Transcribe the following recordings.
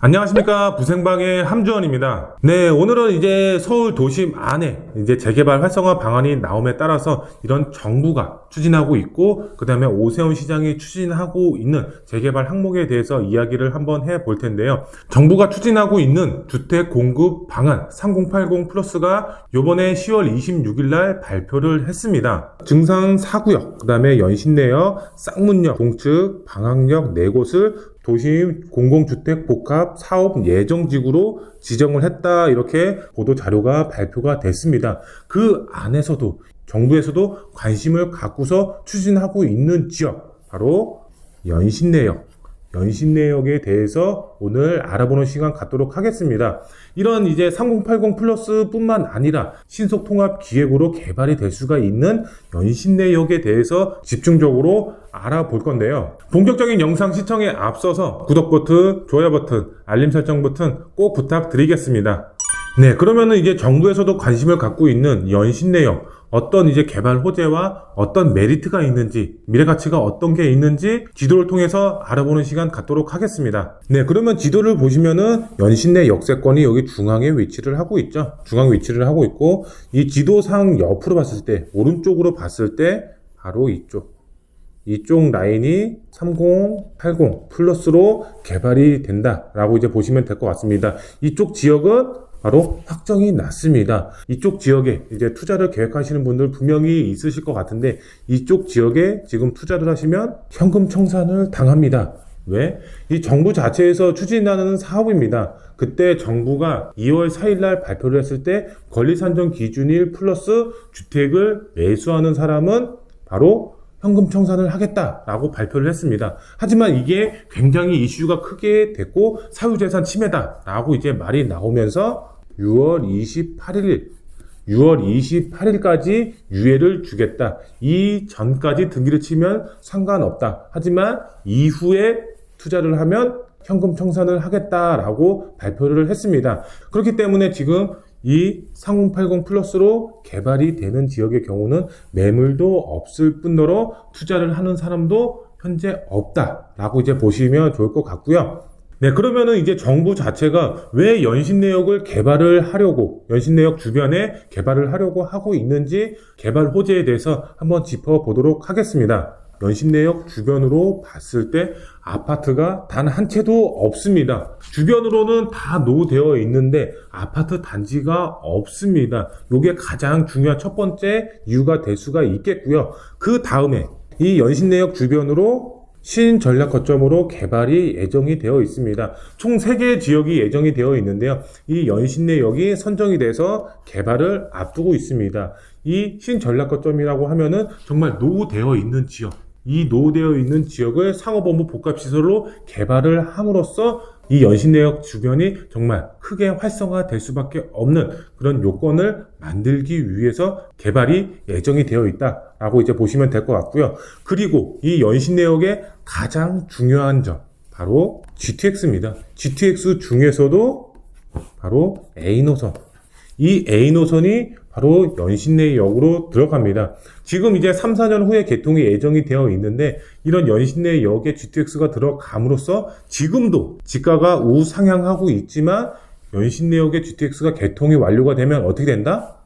안녕하십니까. 부생방의 함주원입니다. 네, 오늘은 이제 서울 도심 안에 이제 재개발 활성화 방안이 나옴에 따라서 이런 정부가 추진하고 있고, 그 다음에 오세훈 시장이 추진하고 있는 재개발 항목에 대해서 이야기를 한번 해볼 텐데요. 정부가 추진하고 있는 주택 공급 방안 3080 플러스가 요번에 10월 26일 날 발표를 했습니다. 증상 4구역, 그 다음에 연신내역, 쌍문역, 동측, 방학역 4곳을 도심 공공주택 복합 사업 예정지구로 지정을 했다, 이렇게 보도 자료가 발표가 됐습니다. 그 안에서도 정부에서도 관심을 갖고서 추진하고 있는 지역, 바로 연신내역에 대해서 오늘 알아보는 시간 갖도록 하겠습니다. 이런 이제 3080 플러스 뿐만 아니라 신속통합기획으로 개발이 될 수가 있는 연신내역에 대해서 집중적으로 알아볼 건데요. 본격적인 영상 시청에 앞서서 구독 버튼, 좋아요 버튼, 알림 설정 버튼 꼭 부탁드리겠습니다. 네, 그러면은 이제 정부에서도 관심을 갖고 있는 연신내역, 어떤 이제 개발 호재와 어떤 메리트가 있는지, 미래 가치가 어떤 게 있는지 지도를 통해서 알아보는 시간 갖도록 하겠습니다. 네, 그러면 지도를 보시면은 연신내 역세권이 여기 중앙에 위치를 하고 있죠. 중앙 위치를 하고 있고, 이 지도상 옆으로 봤을 때, 오른쪽으로 봤을 때 바로 이쪽 라인이 3080 플러스로 개발이 된다라고 이제 보시면 될 것 같습니다. 이쪽 지역은 바로 확정이 났습니다. 이쪽 지역에 이제 투자를 계획하시는 분들 분명히 있으실 것 같은데, 이쪽 지역에 지금 투자를 하시면 현금 청산을 당합니다. 왜? 이 정부 자체에서 추진하는 사업입니다. 그때 정부가 2월 4일 날 발표를 했을 때 권리산정 기준일 플러스 주택을 매수하는 사람은 바로 현금 청산을 하겠다라고 발표를 했습니다. 하지만 이게 굉장히 이슈가 크게 됐고, 사유재산 침해다라고 이제 말이 나오면서 6월 28일까지 유예를 주겠다. 이 전까지 등기를 치면 상관없다. 하지만 이후에 투자를 하면 현금 청산을 하겠다라고 발표를 했습니다. 그렇기 때문에 지금 이 3080 플러스로 개발이 되는 지역의 경우는 매물도 없을 뿐더러 투자를 하는 사람도 현재 없다라고 이제 보시면 좋을 것 같고요. 네, 그러면은 이제 정부 자체가 왜 연신내역을 연신내역 주변에 개발을 하려고 하고 있는지, 개발 호재에 대해서 한번 짚어보도록 하겠습니다. 연신내역 주변으로 봤을 때 아파트가 단 한 채도 없습니다. 주변으로는 다 노후되어 있는데 아파트 단지가 없습니다. 이게 가장 중요한 첫 번째 이유가 될 수가 있겠고요. 그 다음에 이 연신내역 주변으로 신전략 거점으로 개발이 예정이 되어 있습니다. 총 3개의 지역이 예정이 되어 있는데요. 이 연신내역이 선정이 돼서 개발을 앞두고 있습니다. 이 신전략 거점이라고 하면은 정말 노후되어 있는 지역, 이 노후되어 있는 지역을 상업업무 복합시설로 개발을 함으로써 이 연신내역 주변이 정말 크게 활성화될 수밖에 없는 그런 요건을 만들기 위해서 개발이 예정이 되어 있다라고 이제 보시면 될 것 같고요. 그리고 이 연신내역의 가장 중요한 점, 바로 GTX입니다. GTX 중에서도 바로 A노선. 이 A노선이 바로 연신내역으로 들어갑니다. 지금 이제 3, 4년 후에 개통이 예정이 되어 있는데, 이런 연신내역에 GTX가 들어감으로써 지금도 지가가 우상향하고 있지만, 연신내역에 GTX가 개통이 완료가 되면 어떻게 된다?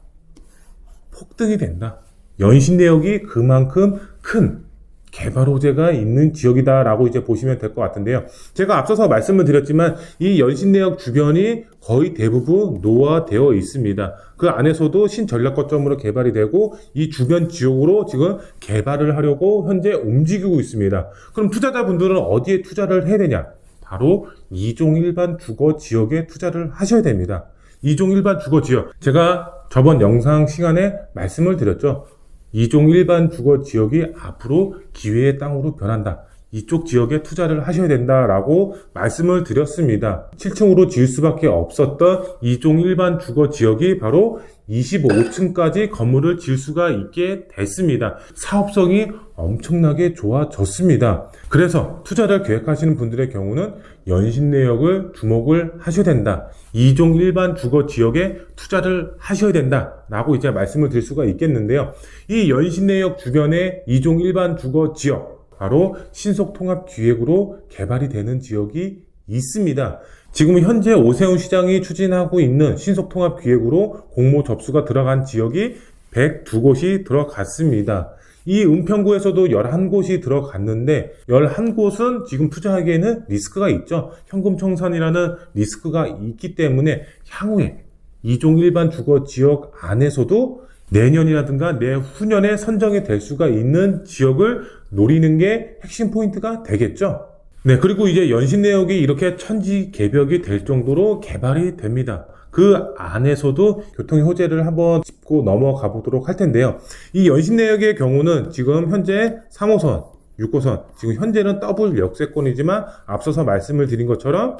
폭등이 된다. 연신내역이 그만큼 큰 개발 호재가 있는 지역이다라고 이제 보시면 될 것 같은데요. 제가 앞서서 말씀을 드렸지만 이 연신내역 주변이 거의 대부분 노후화되어 있습니다. 그 안에서도 신전략 거점으로 개발이 되고, 이 주변 지역으로 지금 개발을 하려고 현재 움직이고 있습니다. 그럼 투자자분들은 어디에 투자를 해야 되냐? 바로 2종 일반 주거 지역에 투자를 하셔야 됩니다. 2종 일반 주거 지역, 제가 저번 영상 시간에 말씀을 드렸죠. 2종 일반 주거 지역이 앞으로 기회의 땅으로 변한다. 이쪽 지역에 투자를 하셔야 된다라고 말씀을 드렸습니다. 7층으로 지을 수밖에 없었던 2종 일반 주거 지역이 바로 25층까지 건물을 지을 수가 있게 됐습니다. 사업성이 엄청나게 좋아졌습니다. 그래서 투자를 계획하시는 분들의 경우는 연신내역을 주목을 하셔야 된다. 2종 일반 주거 지역에 투자를 하셔야 된다라고 이제 말씀을 드릴 수가 있겠는데요. 이 연신내역 주변에 2종 일반 주거 지역, 바로 신속통합기획으로 개발이 되는 지역이 있습니다. 지금 현재 오세훈 시장이 추진하고 있는 신속통합기획으로 공모 접수가 들어간 지역이 102곳이 들어갔습니다. 이 은평구에서도 11곳이 들어갔는데 11곳은 지금 투자하기에는 리스크가 있죠. 현금청산이라는 리스크가 있기 때문에 향후에 이종 일반 주거 지역 안에서도 내년이라든가 내후년에 선정이 될 수가 있는 지역을 노리는 게 핵심 포인트가 되겠죠. 네, 그리고 이제 연신내역이 이렇게 천지개벽이 될 정도로 개발이 됩니다. 그 안에서도 교통의 호재를 한번 짚고 넘어가 보도록 할 텐데요. 이 연신내역의 경우는 지금 현재 3호선, 6호선, 지금 현재는 더블 역세권이지만 앞서서 말씀을 드린 것처럼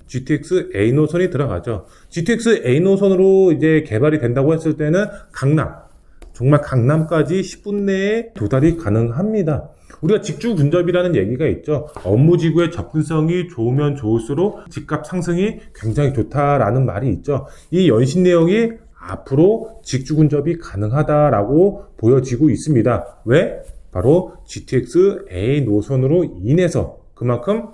GTX A 노선이 들어가죠. GTX A 노선으로 이제 개발이 된다고 했을 때는 강남, 정말 강남까지 10분 내에 도달이 가능합니다. 우리가 직주 근접이라는 얘기가 있죠. 업무지구의 접근성이 좋으면 좋을수록 집값 상승이 굉장히 좋다라는 말이 있죠. 이 연신내역이 앞으로 직주 근접이 가능하다라고 보여지고 있습니다. 왜? 바로 GTX A 노선으로 인해서 그만큼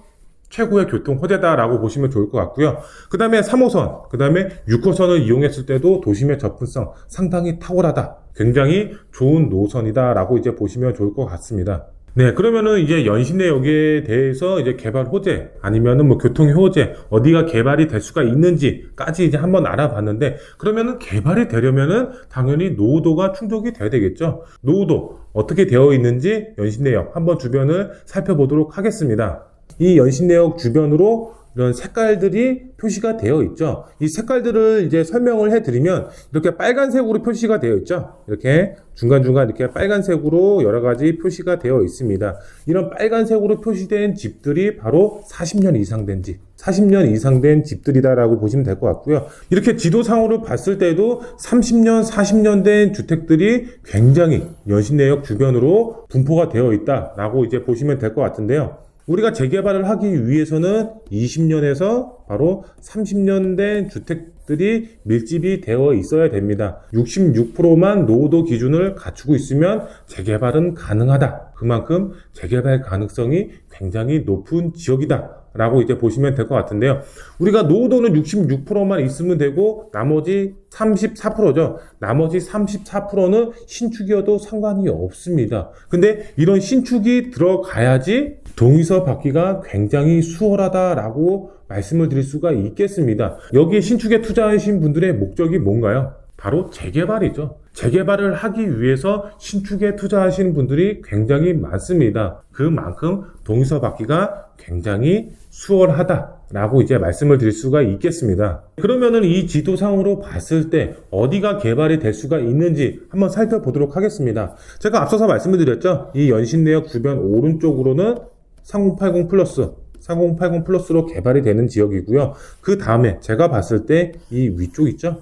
최고의 교통 호재다라고 보시면 좋을 것 같고요. 그 다음에 3호선, 그 다음에 6호선을 이용했을 때도 도심의 접근성 상당히 탁월하다. 굉장히 좋은 노선이다라고 이제 보시면 좋을 것 같습니다. 네, 그러면은 이제 연신내역에 대해서 이제 개발 호재 아니면은 뭐 교통 호재 어디가 개발이 될 수가 있는지까지 이제 한번 알아봤는데, 그러면은 개발이 되려면은 당연히 노후도가 충족이 돼야 되겠죠. 노후도 어떻게 되어 있는지 연신내역 한번 주변을 살펴보도록 하겠습니다. 이 연신내역 주변으로 이런 색깔들이 표시가 되어 있죠. 이 색깔들을 이제 설명을 해드리면 이렇게 빨간색으로 표시가 되어 있죠. 이렇게 중간중간 이렇게 빨간색으로 여러 가지 표시가 되어 있습니다. 이런 빨간색으로 표시된 집들이 바로 40년 이상 된 집, 40년 이상 된 집들이다라고 보시면 될 것 같고요. 이렇게 지도상으로 봤을 때도 30년, 40년 된 주택들이 굉장히 연신내역 주변으로 분포가 되어 있다라고 이제 보시면 될 것 같은데요. 우리가 재개발을 하기 위해서는 20년에서 바로 30년 된 주택들이 밀집이 되어 있어야 됩니다. 66%만 노후도 기준을 갖추고 있으면 재개발은 가능하다. 그만큼 재개발 가능성이 굉장히 높은 지역이다 라고 이제 보시면 될 것 같은데요. 우리가 노후도는 66%만 있으면 되고 나머지 34%죠. 나머지 34%는 신축이어도 상관이 없습니다. 근데 이런 신축이 들어가야지 동의서 받기가 굉장히 수월하다라고 말씀을 드릴 수가 있겠습니다. 여기 신축에 투자하신 분들의 목적이 뭔가요? 바로 재개발이죠. 재개발을 하기 위해서 신축에 투자하시는 분들이 굉장히 많습니다. 그만큼 동의서 받기가 굉장히 수월하다라고 이제 말씀을 드릴 수가 있겠습니다. 그러면은 이 지도상으로 봤을 때 어디가 개발이 될 수가 있는지 한번 살펴보도록 하겠습니다. 제가 앞서서 말씀을 드렸죠. 이 연신내역 주변 오른쪽으로는 3080 플러스, 3080 플러스로 개발이 되는 지역이고요. 그 다음에 제가 봤을 때 이 위쪽 있죠?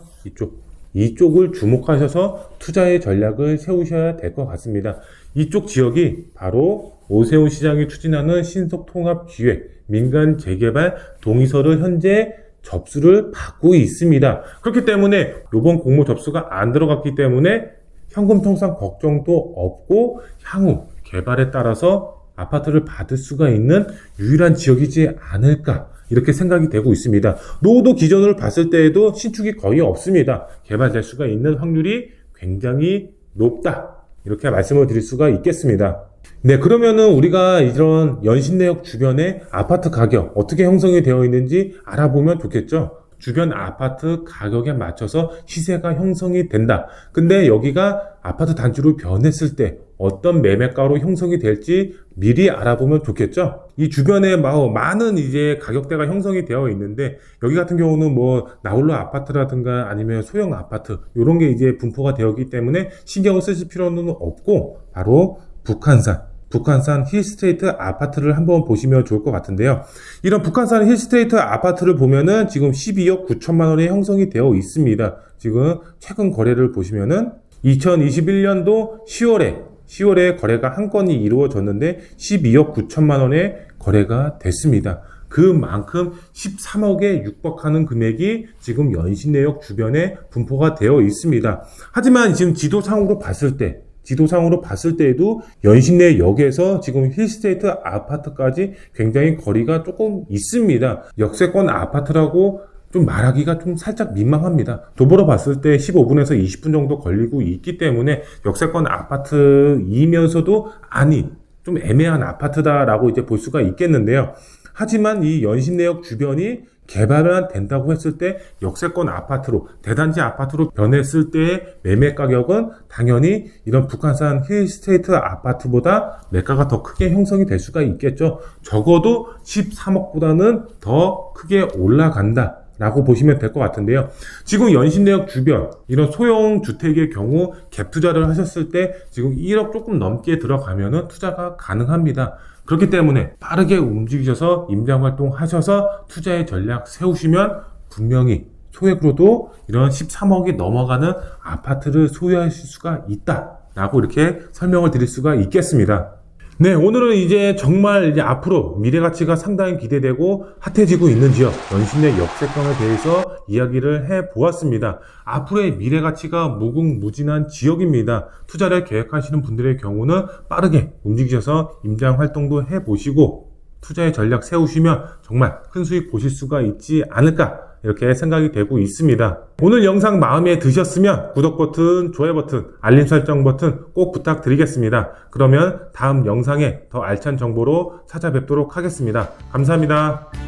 이쪽을 주목하셔서 투자의 전략을 세우셔야 될 것 같습니다. 이쪽 지역이 바로 오세훈 시장이 추진하는 신속통합기획, 민간 재개발 동의서를 현재 접수를 받고 있습니다. 그렇기 때문에 이번 공모 접수가 안 들어갔기 때문에 현금 청산 걱정도 없고 향후 개발에 따라서 아파트를 받을 수가 있는 유일한 지역이지 않을까 이렇게 생각이 되고 있습니다. 노후도 기준을 봤을 때에도 신축이 거의 없습니다. 개발될 수가 있는 확률이 굉장히 높다 이렇게 말씀을 드릴 수가 있겠습니다. 네, 그러면은 우리가 이런 연신내역 주변에 아파트 가격 어떻게 형성이 되어 있는지 알아보면 좋겠죠. 주변 아파트 가격에 맞춰서 시세가 형성이 된다. 근데 여기가 아파트 단지로 변했을 때 어떤 매매가로 형성이 될지 미리 알아보면 좋겠죠. 이 주변에 많은 이제 가격대가 형성이 되어 있는데 여기 같은 경우는 뭐 나홀로 아파트라든가 아니면 소형 아파트 이런 게 이제 분포가 되었기 때문에 신경을 쓰실 필요는 없고 바로 북한산 힐스테이트 아파트를 한번 보시면 좋을 것 같은데요. 이런 북한산 힐스테이트 아파트를 보면은 지금 12억 9천만 원에 형성이 되어 있습니다. 지금 최근 거래를 보시면은 2021년도 10월에 거래가 한 건이 이루어졌는데 12억 9천만 원에 거래가 됐습니다. 그만큼 13억에 육박하는 금액이 지금 연신내역 주변에 분포가 되어 있습니다. 하지만 지금 지도상으로 봤을 때 지도상으로 봤을 때에도 연신내역에서 지금 힐스테이트 아파트까지 굉장히 거리가 조금 있습니다. 역세권 아파트라고 좀 말하기가 좀 살짝 민망합니다. 도보로 봤을 때 15분에서 20분 정도 걸리고 있기 때문에 역세권 아파트이면서도 아닌 좀 애매한 아파트다라고 이제 볼 수가 있겠는데요. 하지만 이 연신내역 주변이 개발만 된다고 했을 때 역세권 아파트로, 대단지 아파트로 변했을 때의 매매 가격은 당연히 이런 북한산 힐스테이트 아파트보다 매가가 더 크게 형성이 될 수가 있겠죠. 적어도 13억보다는 더 크게 올라간다 라고 보시면 될 것 같은데요. 지금 연신내역 주변 이런 소형 주택의 경우 갭 투자를 하셨을 때 지금 1억 조금 넘게 들어가면은 투자가 가능합니다. 그렇기 때문에 빠르게 움직이셔서 임장활동 하셔서 투자의 전략 세우시면 분명히 소액으로도 이런 13억이 넘어가는 아파트를 소유하실 수가 있다라고 이렇게 설명을 드릴 수가 있겠습니다. 네, 오늘은 이제 정말 이제 앞으로 미래 가치가 상당히 기대되고 핫해지고 있는 지역, 연신내 역세권에 대해서 이야기를 해 보았습니다. 앞으로의 미래 가치가 무궁무진한 지역입니다. 투자를 계획하시는 분들의 경우는 빠르게 움직이셔서 임장 활동도 해 보시고 투자의 전략 세우시면 정말 큰 수익 보실 수가 있지 않을까 이렇게 생각이 되고 있습니다. 오늘 영상 마음에 드셨으면 구독 버튼, 좋아요 버튼, 알림 설정 버튼 꼭 부탁드리겠습니다. 그러면 다음 영상에 더 알찬 정보로 찾아뵙도록 하겠습니다. 감사합니다.